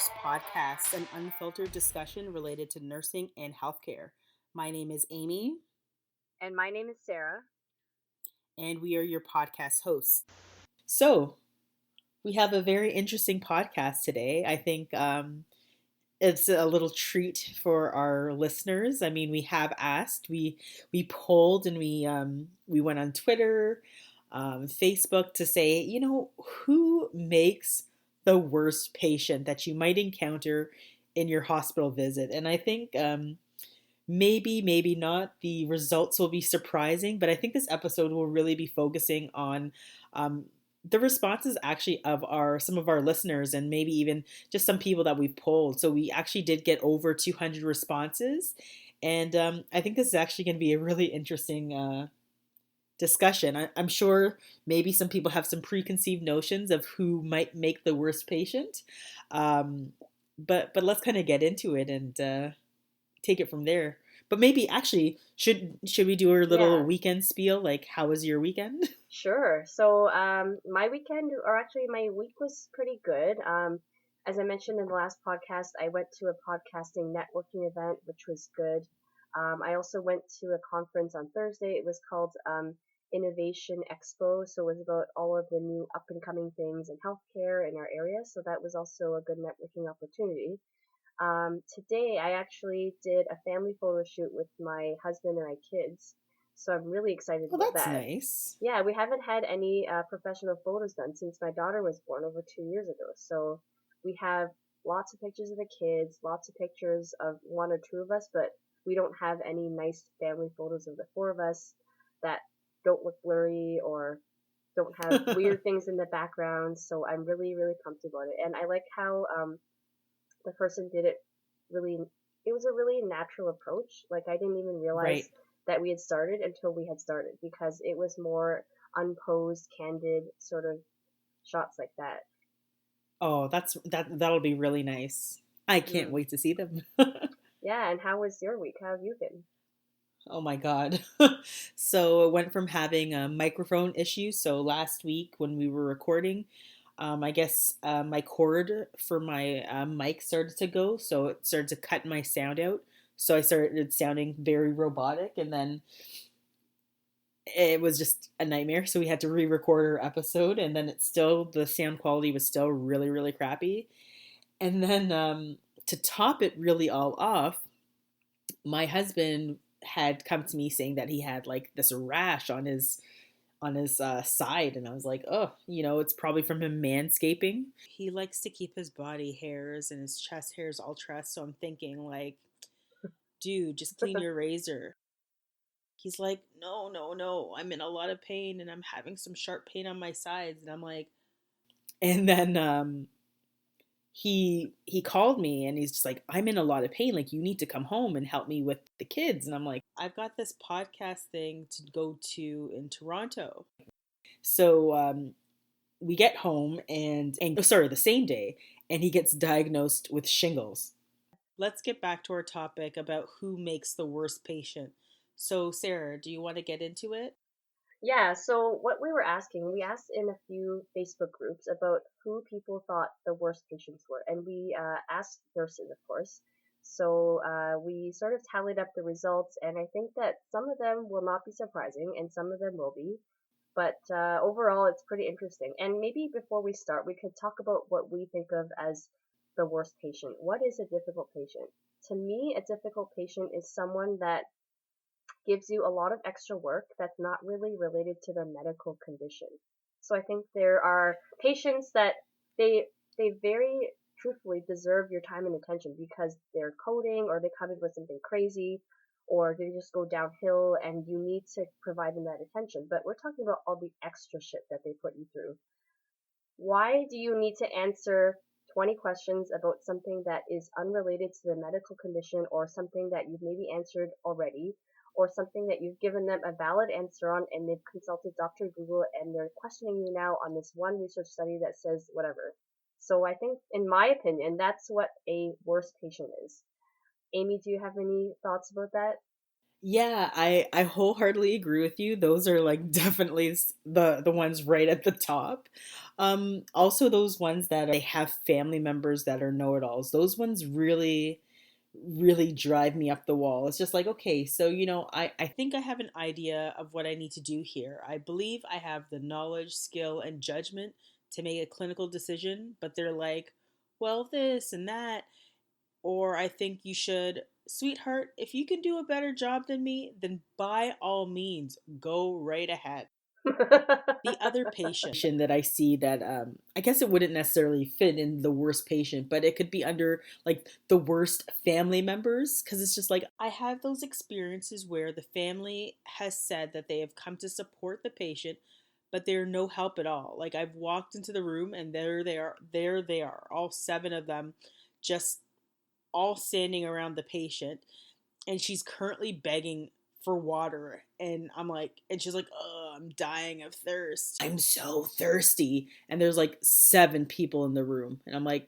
Nurse Podcast, an unfiltered discussion related to nursing and healthcare. My name is Amy, And my name is Sarah. and we are your podcast hosts. So, we have a very interesting podcast today. I think it's a little treat for our listeners. I mean, we have asked, we polled, and we went on Twitter, Facebook to say, who makes the worst patient that you might encounter in your hospital visit? And I think maybe not. The results will be surprising, but I think this episode will really be focusing on um, the responses actually of our some of our listeners and maybe even just some people that we've polled. So we actually did get over 200 responses, and I think this is actually going to be a really interesting discussion. I'm sure maybe some people have some preconceived notions of who might make the worst patient, um, but let's kind of get into it and take it from there. But maybe actually, should we do our little Yeah, weekend spiel? Like, how was your weekend? sure. So, my weekend, or actually my week was pretty good. As I mentioned in the last podcast, I went to a podcasting networking event, which was good. I also went to a conference on Thursday. It was called Innovation Expo. So it was about all of the new up and coming things in healthcare in our area. So that was also a good networking opportunity. Today I actually did a family photo shoot with my husband and my kids, so I'm really excited Oh, about that's that. nice. Yeah, we haven't had any professional photos done since my daughter was born over 2 years ago. So we have lots of pictures of the kids, lots of pictures of one or two of us, but we don't have any nice family photos of the four of us that don't look blurry or don't have weird things in the background. So I'm really, really pumped about it. And I like how the person did it really. It was a really natural approach. Like, I didn't even Right. realize that we had started until we had started, because it was more unposed, candid sort of shots like that. Oh, that'll be really nice. I can't Mm. wait to see them. Yeah, and how was your week? How have you been? Oh my God. So it went from having a microphone issue. So last week when we were recording, I guess my cord for my mic started to go. So it started to cut my sound out. So I started sounding very robotic. And then it was just a nightmare. So we had to re record our episode. And then the sound quality was still really, really crappy. And then to top it really all off, my husband had come to me saying that he had like this rash on his side, and I was like, oh, it's probably from him manscaping. He likes to keep his body hairs and his chest hairs all trussed, so I'm thinking like, dude, just clean your razor. He's like, no, no, no, I'm in a lot of pain and I'm having some sharp pain on my sides, and I'm like, and then he called me and he's just like, I'm in a lot of pain, like you need to come home and help me with the kids. And I'm like, I've got this podcast thing to go to in Toronto. So we get home and oh, sorry, the same day, and he gets diagnosed with shingles. Let's get back to our topic about who makes the worst patient. So Sarah, do you want to get into it? Yeah, so what we were asking, we asked in a few Facebook groups about who people thought the worst patients were, and we asked nurses, of course. So we sort of tallied up the results, and I think that some of them will not be surprising, and some of them will be. But overall, it's pretty interesting. And maybe before we start, we could talk about what we think of as the worst patient. What is a difficult patient? To me, a difficult patient is someone that gives you a lot of extra work that's not really related to their medical condition. So I think there are patients that they they very truthfully deserve your time and attention because they're coding, or they come in with something crazy, or they just go downhill and you need to provide them that attention. But we're talking about all the extra shit that they put you through. Why do you need to answer 20 questions about something that is unrelated to the medical condition, or something that you've maybe answered already, or something that you've given them a valid answer on and they've consulted Dr. Google and they're questioning you now on this one research study that says whatever? So I think, in my opinion, that's what a worst patient is. Amy, do you have any thoughts about that? Yeah, I wholeheartedly agree with you. Those are like definitely the ones right at the top. Also those ones that they have family members that are know-it-alls. Those ones really drive me up the wall. It's just like, okay, so I think I have an idea of what I need to do here. I believe I have the knowledge, skill, and judgment to make a clinical decision, but they're like, well, this and that, or I think you should, sweetheart, if you can do a better job than me, then by all means, go right ahead. The other patient that I see that I guess it wouldn't necessarily fit in the worst patient, but it could be under like the worst family members because it's just like I have those experiences where the family has said that they have come to support the patient, but they're no help at all. Like I've walked into the room and there they are, all seven of them, just all standing around the patient, and she's currently begging for water, and I'm like, and she's like, oh, I'm dying of thirst, I'm so thirsty, and there's like seven people in the room, and I'm like,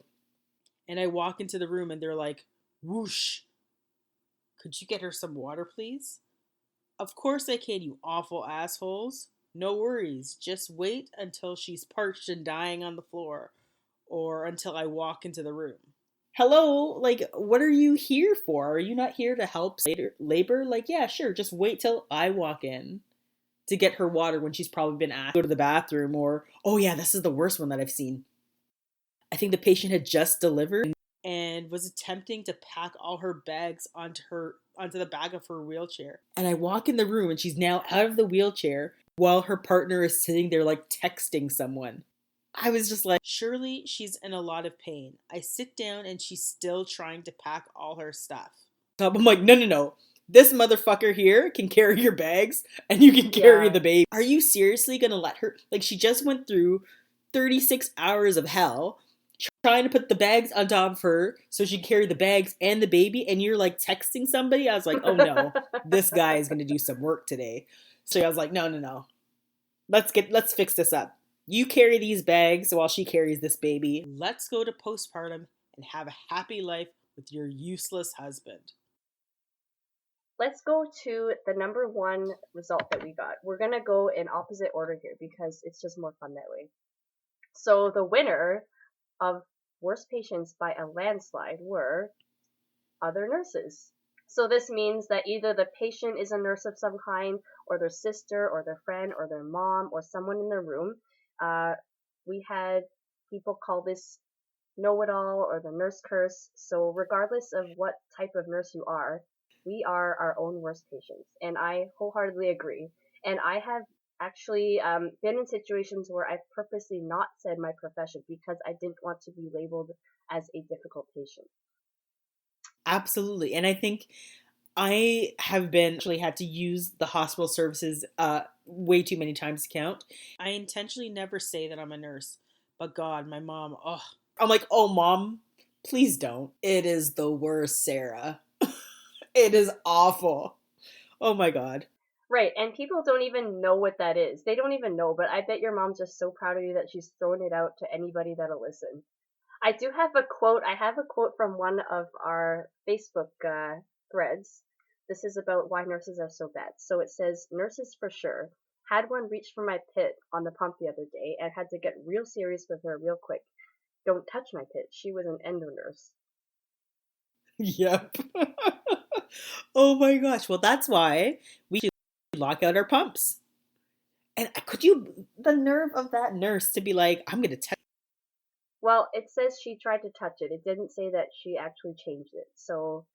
and I walk into the room and they're like, whoosh, could you get her some water please? Of course I can, you awful assholes. No worries, just wait until she's parched and dying on the floor, or until I walk into the room. Hello, like, what are you here for? Are you not here to help labor? Like, yeah, sure, just wait till I walk in to get her water when she's probably been asked to go to the bathroom. Or, oh yeah, this is the worst one that I've seen. I think the patient had just delivered and was attempting to pack all her bags onto the back of her wheelchair. And I walk in the room and she's now out of the wheelchair while her partner is sitting there like texting someone. I was just like, surely she's in a lot of pain. I sit down and she's still trying to pack all her stuff. So I'm like, no, no, no. This motherfucker here can carry your bags and you can carry Yeah. the baby. Are you seriously gonna let her? Like, she just went through 36 hours of hell trying to put the bags on top of her so she can carry the bags and the baby, and you're like texting somebody. I was like, oh no, this guy is gonna do some work today. So I was like, no, no, no. Let's fix this up. You carry these bags while she carries this baby. Let's go to postpartum and have a happy life with your useless husband. Let's go to the number one result that we got. We're gonna go in opposite order here because it's just more fun that way. So the winner of worst patients by a landslide were other nurses. So this means that either the patient is a nurse of some kind, or their sister, or their friend, or their mom, or someone in their room. Uh, we had people call this know-it-all or the nurse curse. So regardless of what type of nurse you are, we are our own worst patients. And I wholeheartedly agree. And I have actually been in situations where I've purposely not said my profession because I didn't want to be labeled as a difficult patient. Absolutely. And I think I have been actually had to use the hospital services way too many times to count. I intentionally never say that I'm a nurse, but God, my mom, oh, I'm like, oh, mom, please don't. It is the worst, Sarah. It is awful. Oh my God. Right, and people don't even know what that is. They don't even know, but I bet your mom's just so proud of you that she's thrown it out to anybody that'll listen. I do have a quote. I have a quote from one of our Facebook threads. This is about why nurses are so bad. So it says, nurses for sure. Had one reach for my pit on the pump the other day and had to get real serious with her real quick. Don't touch my pit. She was an endo nurse. Yep. Oh my gosh. Well, that's why we should lock out our pumps. And could you, the nerve of that nurse to be like, I'm going to tell. Well, it says she tried to touch it. It didn't say that she actually changed it. So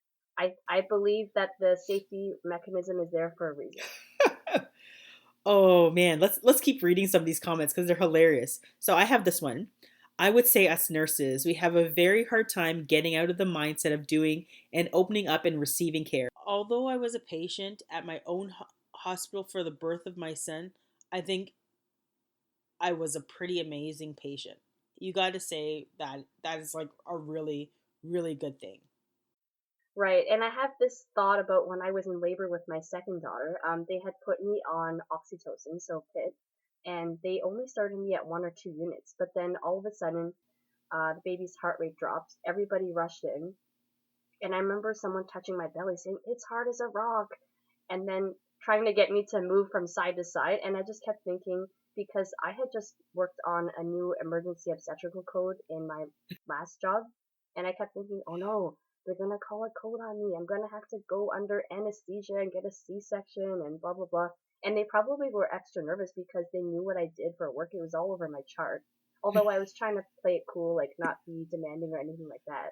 I believe that the safety mechanism is there for a reason. Oh man, let's keep reading some of these comments because they're hilarious. So I have this one. I would say us nurses, we have a very hard time getting out of the mindset of doing and opening up and receiving care. Although I was a patient at my own hospital for the birth of my son, I think I was a pretty amazing patient. You got to say that that is like a really good thing. Right, and I have this thought about when I was in labor with my second daughter. They had put me on oxytocin, so PIT, and they only started me at 1 or 2 units. But then all of a sudden, the baby's heart rate dropped. Everybody rushed in, and I remember someone touching my belly saying, "It's hard as a rock." and then trying to get me to move from side to side. And I just kept thinking, because I had just worked on a new emergency obstetrical code in my last job, and I kept thinking, oh no, they're gonna call a code on me. I'm gonna have to go under anesthesia and get a C-section and blah blah blah. And they probably were extra nervous because they knew what I did for work. It was all over my chart. Although I was trying to play it cool, like not be demanding or anything like that.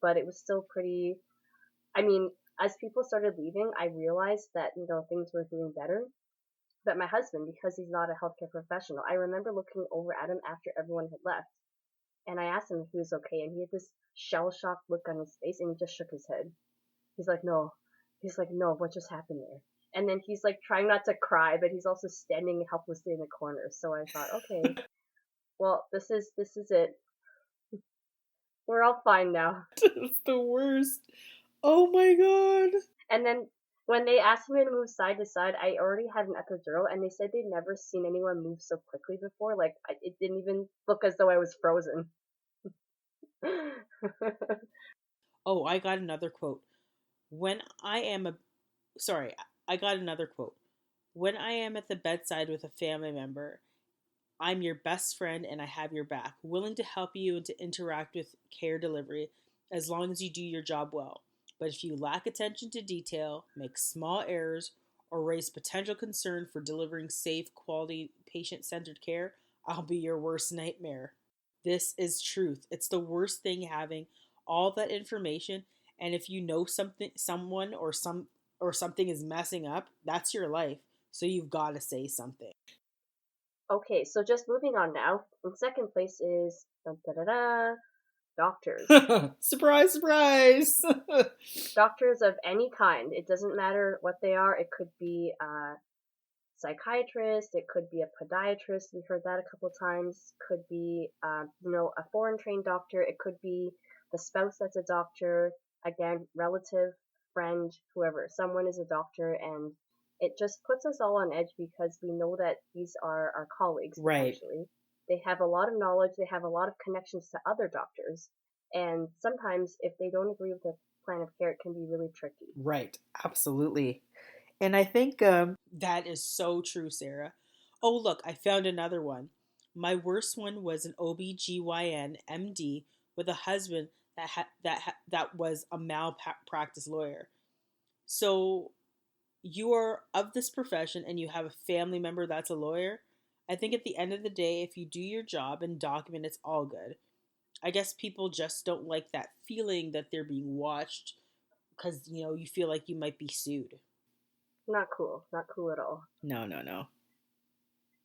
But it was still pretty. I mean, as people started leaving, I realized that, things were doing better. But my husband, because he's not a healthcare professional, I remember looking over at him after everyone had left, and I asked him if he was okay, and he had this shell-shocked look on his face, and he just shook his head. He's like, no. He's like, no, what just happened there? And then he's like trying not to cry, but he's also standing helplessly in the corner. So I thought, okay, well, this is it. We're all fine now. It's the worst. Oh my god. And then when they asked me to move side to side, I already had an epidural, and they said they'd never seen anyone move so quickly before. Like, it didn't even look as though I was frozen. Oh, I got another quote. When I am a sorry, I got another quote. When I am at the bedside with a family member, I'm your best friend and I have your back, willing to help you and to interact with care delivery as long as you do your job well. But if you lack attention to detail, make small errors, or raise potential concern for delivering safe, quality, patient centered care, I'll be your worst nightmare. This is truth. It's the worst thing having all that information, and if you know someone or something is messing up, that's your life. So you've got to say something. Okay, so just moving on now. In second place is doctors. Surprise, surprise. Doctors of any kind. It doesn't matter what they are. It could be a psychiatrist. It could be a podiatrist. We heard that a couple times. Could be, a foreign trained doctor. It could be the spouse that's a doctor. Again, relative, friend, whoever. Someone is a doctor, and it just puts us all on edge because we know that these are our colleagues, Right. potentially. They have a lot of knowledge. They have a lot of connections to other doctors. And sometimes, if they don't agree with the plan of care, it can be really tricky. Right. Absolutely. And I think that is so true, Sarah. Oh, look, I found another one. My worst one was an OBGYN MD with a husband that was a malpractice lawyer. So you are of this profession and you have a family member that's a lawyer. I think at the end of the day, if you do your job and document, it's all good. I guess people just don't like that feeling that they're being watched because, you feel like you might be sued. Not cool. Not cool at all. No, no, no.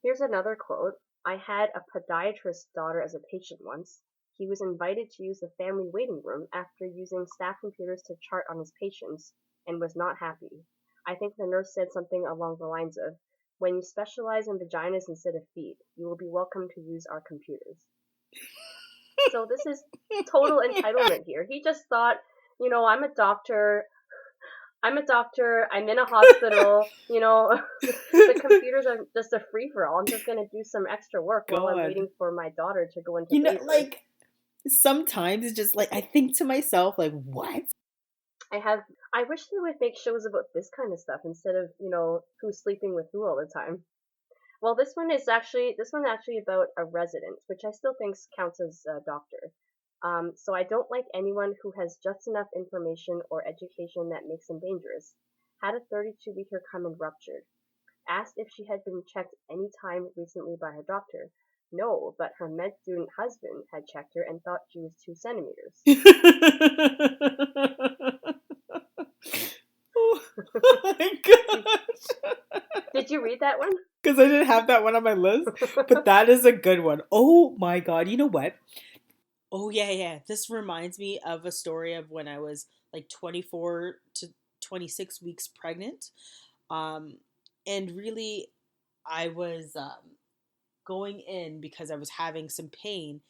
Here's another quote. I had a podiatrist's daughter as a patient once. He was invited to use the family waiting room after using staff computers to chart on his patients and was not happy. I think the nurse said something along the lines of, when you specialize in vaginas instead of feet, you will be welcome to use our computers. So this is total entitlement here. He just thought, I'm a doctor. I'm a doctor. I'm in a hospital. The computers are just a free for all. I'm just gonna do some extra work while I'm God. waiting for my daughter to go into labor. Like sometimes it's just like I think to myself, like, what? I wish they would make shows about this kind of stuff instead of who's sleeping with who all the time. Well, this one actually about a resident, which I still think counts as a doctor. So I don't like anyone who has just enough information or education that makes them dangerous. Had a 32-weeker come in ruptured. Asked if she had been checked any time recently by her doctor. No, but her med student husband had checked her and thought she was 2 centimeters. Oh my gosh. Did you read that one? Because I didn't have that one on my list, but that is a good one. Oh my god, you know what? Oh yeah, yeah. This reminds me of a story of when I was like 24 to 26 weeks pregnant. Um, and really, I was going in because I was having some pain,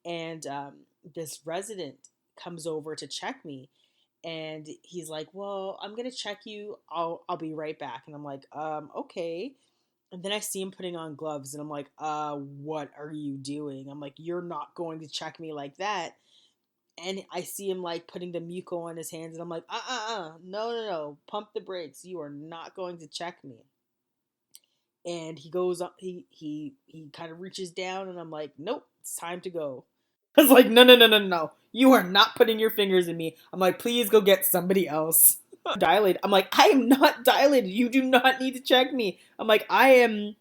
and this resident comes over to check me, and he's like, "Well, I'm gonna check you. I'll be right back." And I'm like, okay." And then I see him putting on gloves, and I'm like, what are you doing? I'm like, you're not going to check me like that. And I see him like putting the muco on his hands, and I'm like, no, pump the brakes. You are not going to check me. And he goes up, he kind of reaches down, and I'm like, nope, it's time to go. I was like, no, you are not putting your fingers in me. I'm like, please go get somebody else. Dilated. I'm like, I am not dilated. You do not need to check me. I'm like, you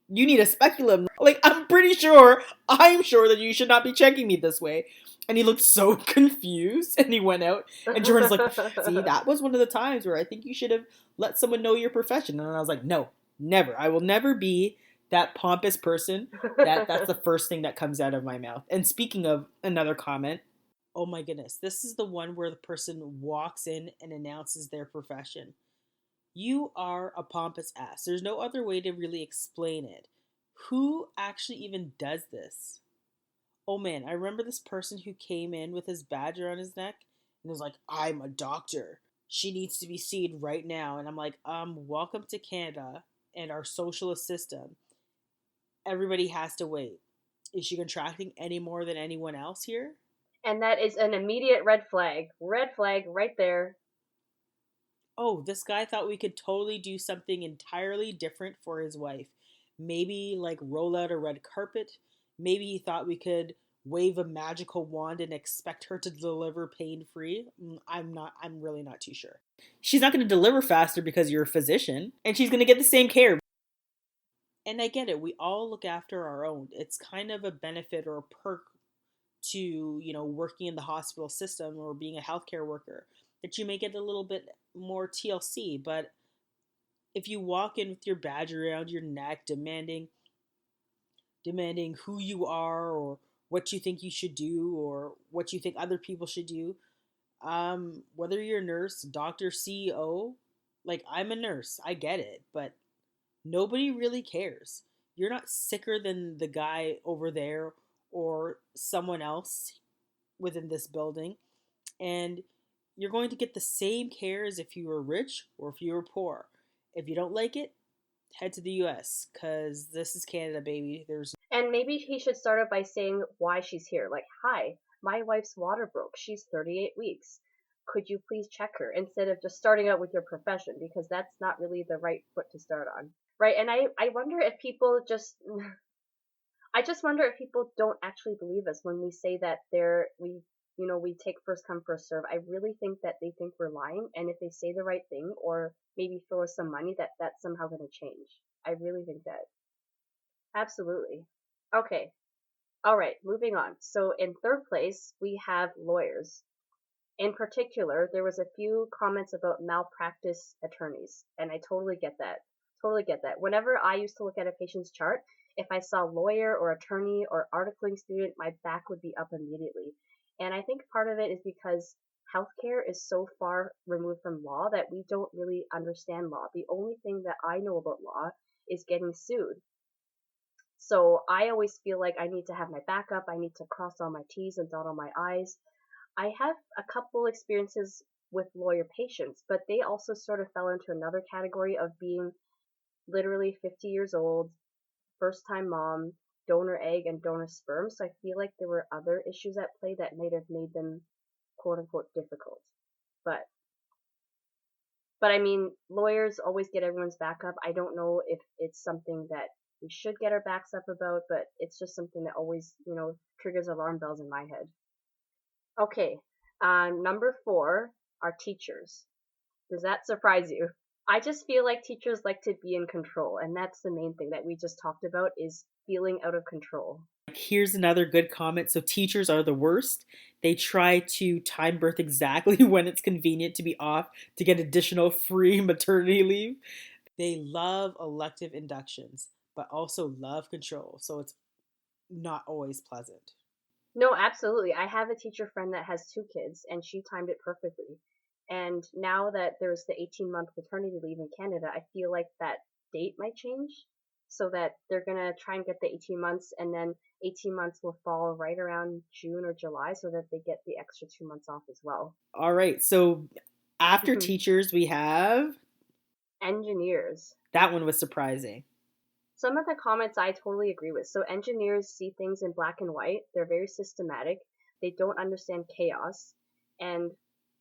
need a speculum. Like, I'm sure that you should not be checking me this way. And he looked so confused, and he went out, and Jordan's like, see, that was one of the times where I think you should have let someone know your profession. And I was like, no, never. I will never be that pompous person that's the first thing that comes out of my mouth. And speaking of another comment, oh my goodness, this is the one where the person walks in and announces their profession. You are a pompous ass. There's no other way to really explain it. Who actually even does this? Oh man, I remember this person who came in with his badge around his neck and was like, I'm a doctor. She needs to be seen right now. And I'm like, welcome to Canada and our socialist system. Everybody has to wait. Is she contracting any more than anyone else here? And that is an immediate red flag. Red flag right there. Oh, this guy thought we could totally do something entirely different for his wife. Maybe like roll out a red carpet. Maybe he thought we could wave a magical wand and expect her to deliver pain free. I'm really not too sure. She's not going to deliver faster because you're a physician, and she's going to get the same care. And I get it. We all look after our own. It's kind of a benefit or a perk to, working in the hospital system or being a healthcare worker, that you may get a little bit more TLC. But if you walk in with your badge around your neck demanding who you are or what you think you should do or what you think other people should do, whether you're a nurse, doctor, CEO, like, I'm a nurse, I get it, but nobody really cares. You're not sicker than the guy over there or someone else within this building, and you're going to get the same care as if you were rich or if you were poor. If you don't like it, head to the US, because this is Canada, baby. There's And maybe he should start out by saying why she's here. Like, hi, my wife's water broke. She's 38 weeks. Could you please check her? Instead of just starting out with your profession, because that's not really the right foot to start on. Right? And I wonder if people just I just wonder if people don't actually believe us when we say that we take first come first serve. I really think that they think we're lying, and if they say the right thing or maybe throw us some money, that's somehow going to change. I really think that. Absolutely. Okay. All right, moving on. So in third place, we have lawyers. In particular, there was a few comments about malpractice attorneys, and I totally get that. Totally get that. Whenever I used to look at a patient's chart, if I saw lawyer or attorney or articling student, my back would be up immediately. And I think part of it is because healthcare is so far removed from law that we don't really understand law. The only thing that I know about law is getting sued. So I always feel like I need to have my backup. I need to cross all my T's and dot all my I's. I have a couple experiences with lawyer patients, but they also sort of fell into another category of being literally 50 years old, first time mom, donor egg and donor sperm. So I feel like there were other issues at play that might have made them quote unquote difficult. But I mean, lawyers always get everyone's back up. I don't know if it's something that we should get our backs up about, but it's just something that always, triggers alarm bells in my head. Okay, number 4 are teachers. Does that surprise you? I just feel like teachers like to be in control, and that's the main thing that we just talked about is feeling out of control. Here's another good comment. So teachers are the worst. They try to time birth exactly when it's convenient to be off to get additional free maternity leave. They love elective inductions, but also love control. So it's not always pleasant. No, absolutely. I have a teacher friend that has 2 kids, and she timed it perfectly. And now that there's the 18-month maternity leave in Canada, I feel like that date might change so that they're going to try and get the 18 months, and then 18 months will fall right around June or July so that they get the extra 2 months off as well. All right. So after teachers, we have Engineers. that one was surprising. Some of the comments I totally agree with. So engineers see things in black and white. They're very systematic. They don't understand chaos. And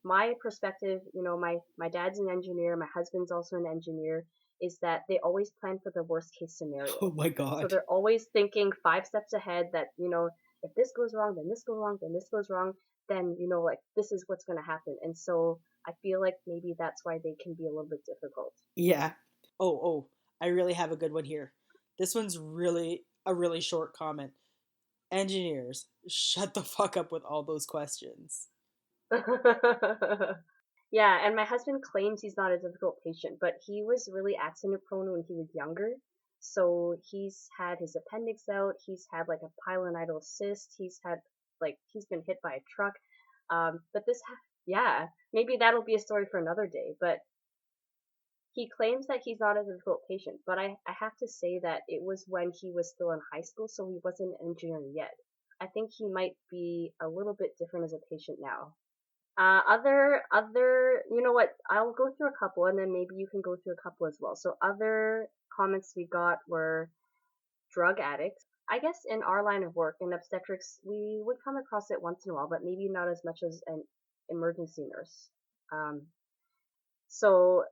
my perspective, my dad's an engineer, my husband's also an engineer, is that they always plan for the worst case Oh scenario. my So God. they're always thinking 5 steps ahead that, if this goes wrong, then this goes wrong, then this goes wrong, then, like this is what's going to happen. And so I feel like maybe that's why they can be a little bit difficult. Yeah. Oh, I really have a good one here. This one's really a really short comment. Engineers, shut the fuck up with all those questions. Yeah, and my husband claims he's not a difficult patient, but he was really accident prone when he was younger. So he's had his appendix out, he's had like a pilonidal cyst, he's been hit by a truck. But yeah, maybe that'll be a story for another day. But he claims that he's not a difficult patient, but I have to say that it was when he was still in high school, so he wasn't an engineer yet. I think he might be a little bit different as a patient now. You know what? I'll go through a couple, and then maybe you can go through a couple as well. So other comments we got were drug addicts. I guess in our line of work in obstetrics, we would come across it once in a while, but maybe not as much as an emergency nurse. Um, so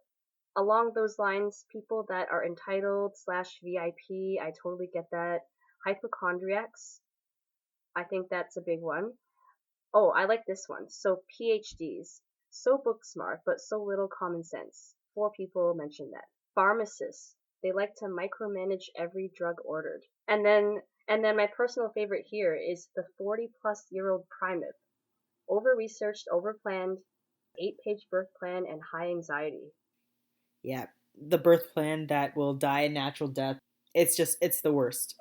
along those lines, people that are entitled slash VIP, I totally get that. Hypochondriacs, I think that's a big one. Oh, I like this one. So PhDs, so book smart, but so little common sense. 4 people mentioned that. Pharmacists, they like to micromanage every drug ordered. And then my personal favorite here is the 40-plus-year-old primate. Over researched, over planned, 8-page birth plan, and high anxiety. Yeah, the birth plan that will die a natural death. It's the worst.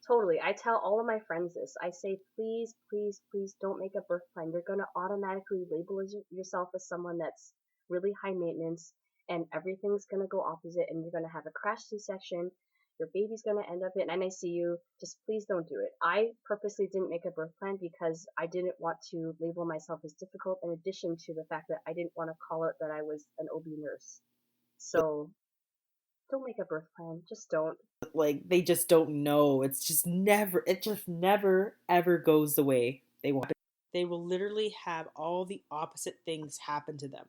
Totally. I tell all of my friends this. I say, please, please, please don't make a birth plan. You're going to automatically label yourself as someone that's really high maintenance, and everything's going to go opposite, and you're going to have a crash C-section. Your baby's going to end up in NICU. Just please don't do it. I purposely didn't make a birth plan because I didn't want to label myself as difficult, in addition to the fact that I didn't want to call out that I was an OB nurse. So don't make a birth plan. Just don't. Like they just don't know. It just never ever goes the way they want. They will literally have all the opposite things happen to them.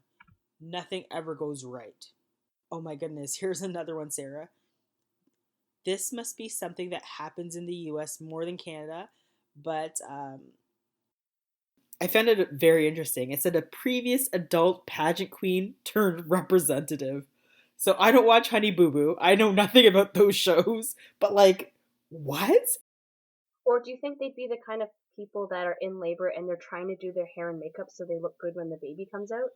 Nothing ever goes right. Oh my goodness, here's another one, Sarah. This must be something that happens in the US more than Canada, but I found it very interesting. It said a previous adult pageant queen turned representative. So I don't watch Honey Boo Boo. I know nothing about those shows, but like, what? Or do you think they'd be the kind of people that are in labor and they're trying to do their hair and makeup so they look good when the baby comes out?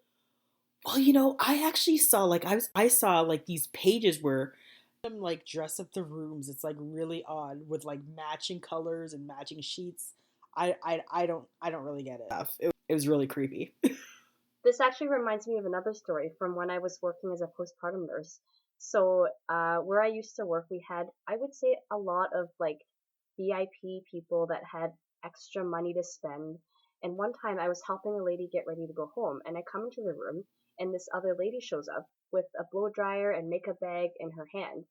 Well, I actually saw I saw like these pages where them like dress up the rooms. It's like really odd with like matching colors and matching sheets. I don't really get it. It was really creepy. This actually reminds me of another story from when I was working as a postpartum nurse. So, where I used to work, we had, I would say, a lot of like VIP people that had extra money to spend. And one time I was helping a lady get ready to go home, and I come into the room, and this other lady shows up with a blow dryer and makeup bag in her hand.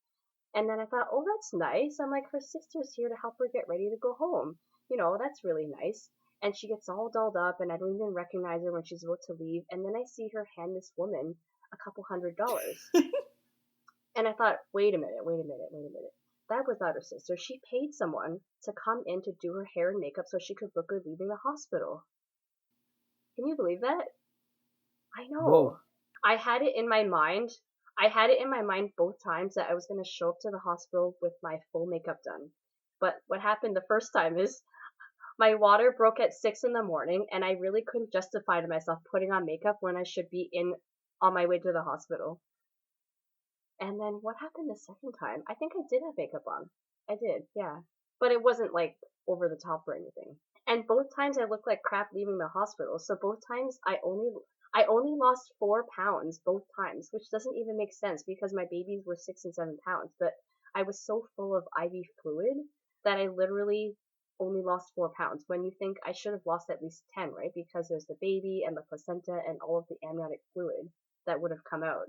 And then I thought, oh, that's nice. I'm like, her sister's here to help her get ready to go home. That's really nice. And she gets all dolled up, and I don't even recognize her when she's about to leave. And then I see her hand this woman a couple $100s. And I thought, wait a minute, wait a minute, wait a minute. That was not her sister. She paid someone to come in to do her hair and makeup so she could look good leaving the hospital. Can you believe that? I Whoa. know. I had it in my mind. I had it in my mind both times that I was going to show up to the hospital with my full makeup done. But what happened the first time is my water broke at 6 in the morning, and I really couldn't justify to myself putting on makeup when I should be on my way to the hospital. And then what happened the second time? I think I did have makeup on. I did, yeah. But it wasn't like over the top or anything. And both times I looked like crap leaving the hospital. So both times I only lost 4 pounds both times, which doesn't even make sense because my babies were 6 and 7 pounds. But I was so full of IV fluid that I literally only lost 4 pounds. When you think I should have lost at least 10, right? Because there's the baby and the placenta and all of the amniotic fluid that would have come out.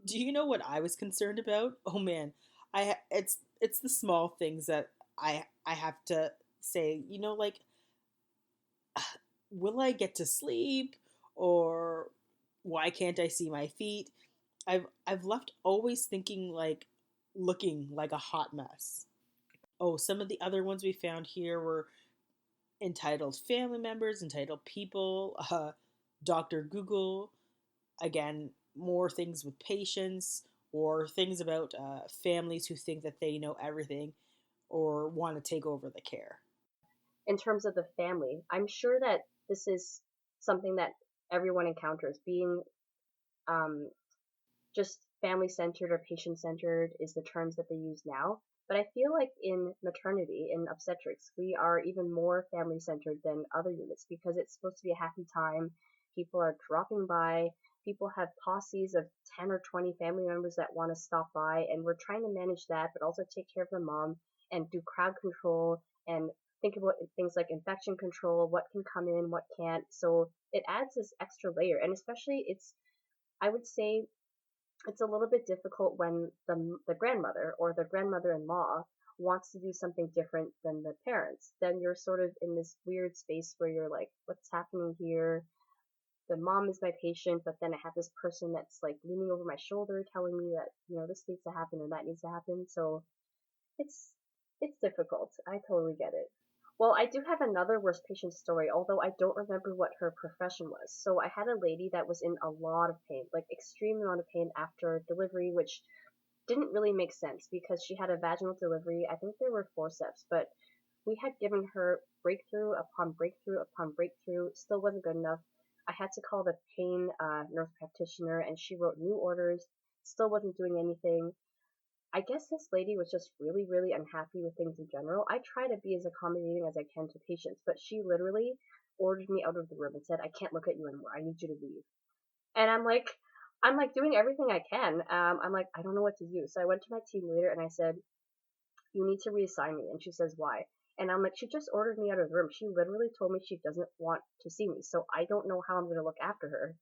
Do you know what I was concerned about? Oh man, it's the small things that I have to say. Like will I get to sleep, or why can't I see my feet? I've left always thinking like looking like a hot mess. Oh, some of the other ones we found here were entitled family members, entitled people, Dr. Google, again, more things with patients, or things about families who think that they know everything or want to take over the care. In terms of the family, I'm sure that this is something that everyone encounters. Being um, just family centered or patient centered is the terms that they use now. But I feel like in maternity, in obstetrics, we are even more family centered than other units because it's supposed to be a happy time. People are dropping by. People have posses of 10 or 20 family members that want to stop by, and we're trying to manage that, but also take care of the mom and do crowd control and think about things like infection control, what can come in, what can't. So it adds this extra layer, and especially I would say it's a little bit difficult when the grandmother or the grandmother-in-law wants to do something different than the parents. Then you're sort of in this weird space where you're like, what's happening here? The mom is my patient, but then I have this person that's like leaning over my shoulder telling me that, this needs to happen or that needs to happen. So it's it's difficult. I totally get it. Well, I do have another worst patient story, although I don't remember what her profession was. So I had a lady that was in a lot of pain, like extreme amount of pain after delivery, which didn't really make sense because she had a vaginal delivery. I think there were forceps, but we had given her breakthrough upon breakthrough upon breakthrough. Still wasn't good enough. I had to call the pain nurse practitioner, and she wrote new orders. Still wasn't doing anything. I guess this lady was just really, really unhappy with things in general. I try to be as accommodating as I can to patients, but she literally ordered me out of the room and said, "I can't look at you anymore. I need you to leave." And I'm like doing everything I can. I'm like, I don't know what to do. So I went to my team leader and I said, "You need to reassign me." And she says, "Why?" And I'm like, "She just ordered me out of the room. She literally told me she doesn't want to see me. So I don't know how I'm going to look after her."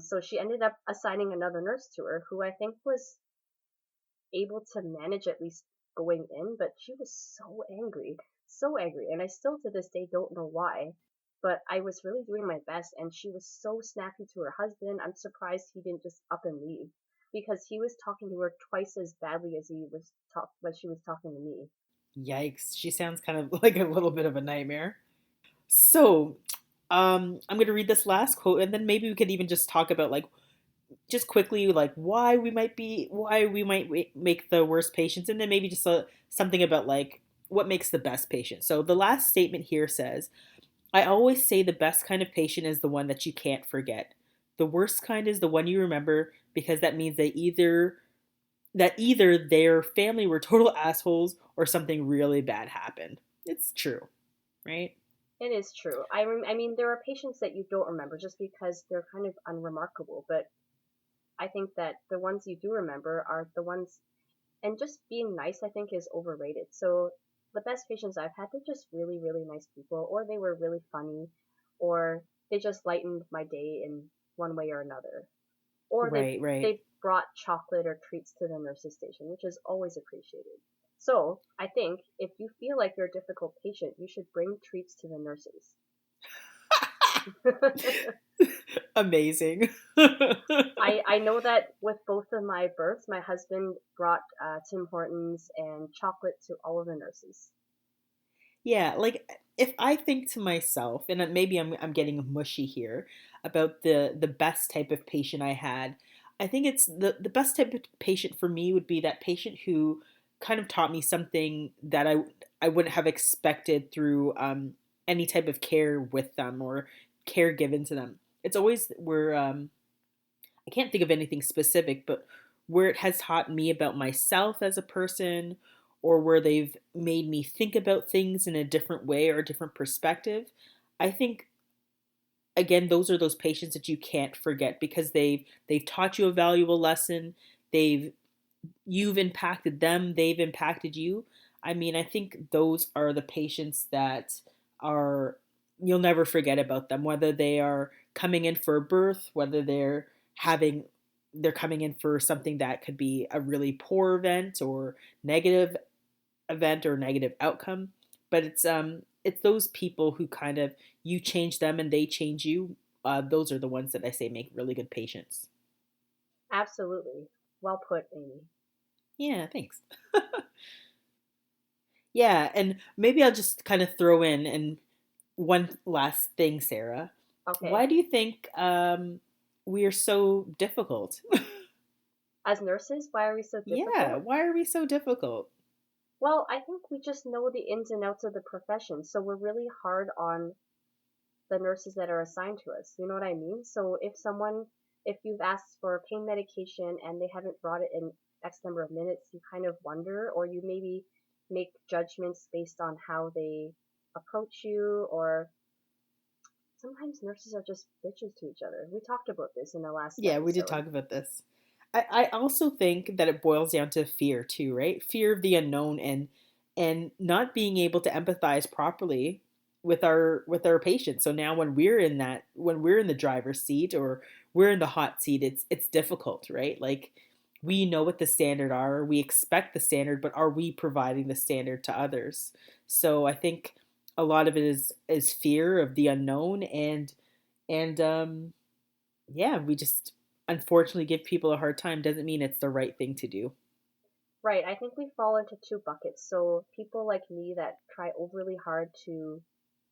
So she ended up assigning another nurse to her who I think was able to manage at least going in, but she was so angry, and I still to this day don't know why. But I was really doing my best, and she was so snappy to her husband. I'm surprised he didn't just up and leave because he was talking to her twice as badly as he was talk when she was talking to me. Yikes, she sounds kind of like a little bit of a nightmare. So, I'm going to read this last quote, and then maybe we could even just talk about like just quickly like why we might make the worst patients, and then maybe just something about like what makes the best patient. So the last statement here says, I always say the best kind of patient is the one that you can't forget. The worst kind is the one you remember because that means either their family were total assholes or something really bad happened. It's true, right? It is true. I mean, there are patients that you don't remember just because they're kind of unremarkable, but I think that the ones you do remember are the ones, and just being nice, I think, is overrated. So the best patients I've had, they're just really, really nice people, or they were really funny, or they just lightened my day in one way or another, or they Right, right. they brought chocolate or treats to the nurse's station, which is always appreciated. So I think if you feel like you're a difficult patient, you should bring treats to the nurses. Amazing. I know that with both of my births, my husband brought Tim Hortons and chocolate to all of the nurses. Yeah, like if I think to myself, and maybe I'm getting mushy here about the best type of patient I had, I think it's the best type of patient for me would be that patient who kind of taught me something that I wouldn't have expected through any type of care with them or care given to them. It's always where I can't think of anything specific, but where it has taught me about myself as a person, or where they've made me think about things in a different way or a different perspective. I think again those are those patients that you can't forget because they've taught you a valuable lesson. They've You've impacted them, they've impacted you. I mean, I think those are the patients that are you'll never forget about them, whether they are coming in for a birth, whether having they're coming in for something that could be a really poor event or negative event or negative outcome. But it's those people who kind of, you change them and they change you. Those are the ones that I say make really good patients. Absolutely. Well put, Amy. Yeah, thanks. Yeah, and maybe I'll just kind of throw in and one last thing, Sarah. Okay. Why do you think we are so difficult? As nurses, why are we so Yeah, difficult? why are we so difficult? Well, I think we just know the ins and outs of the profession, so we're really hard on the nurses that are assigned to us. You know what I mean? So if you've asked for pain medication and they haven't brought it in X number of minutes, you kind of wonder, or you maybe make judgments based on how they approach you, or sometimes nurses are just bitches to each other. We talked about this in the last Yeah, we did episode. talk about this. I also think that it boils down to fear too, right? Fear of the unknown and not being able to empathize properly with our patients. So now when we're in the driver's seat or we're in the hot seat, it's difficult, right? Like we know what the standard are, we expect the standard, but are we providing the standard to others? So I think a lot of it is fear of the unknown and yeah, we just unfortunately give people a hard time doesn't mean it's the right thing to do. Right, I think we fall into two buckets. So people like me that try overly hard to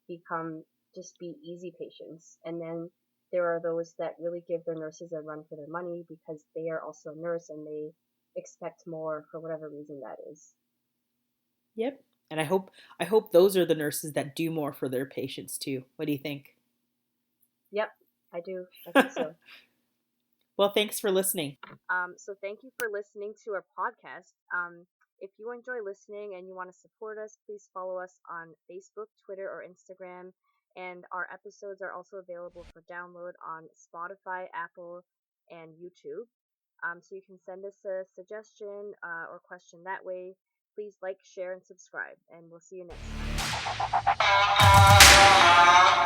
become just be easy patients. And then there are those that really give their nurses a run for their money because they are also a nurse and they expect more for whatever reason that is. Yep. And I hope those are the nurses that do more for their patients too. What do you think? Yep, I do. I think so. Well, thanks for listening. So thank you for listening to our podcast. If you enjoy listening and you want to support us, please follow us on Facebook, Twitter, or Instagram. And our episodes are also available for download on Spotify, Apple, and YouTube. So you can send us a suggestion or question that way. Please like, share, and subscribe. And we'll see you next time.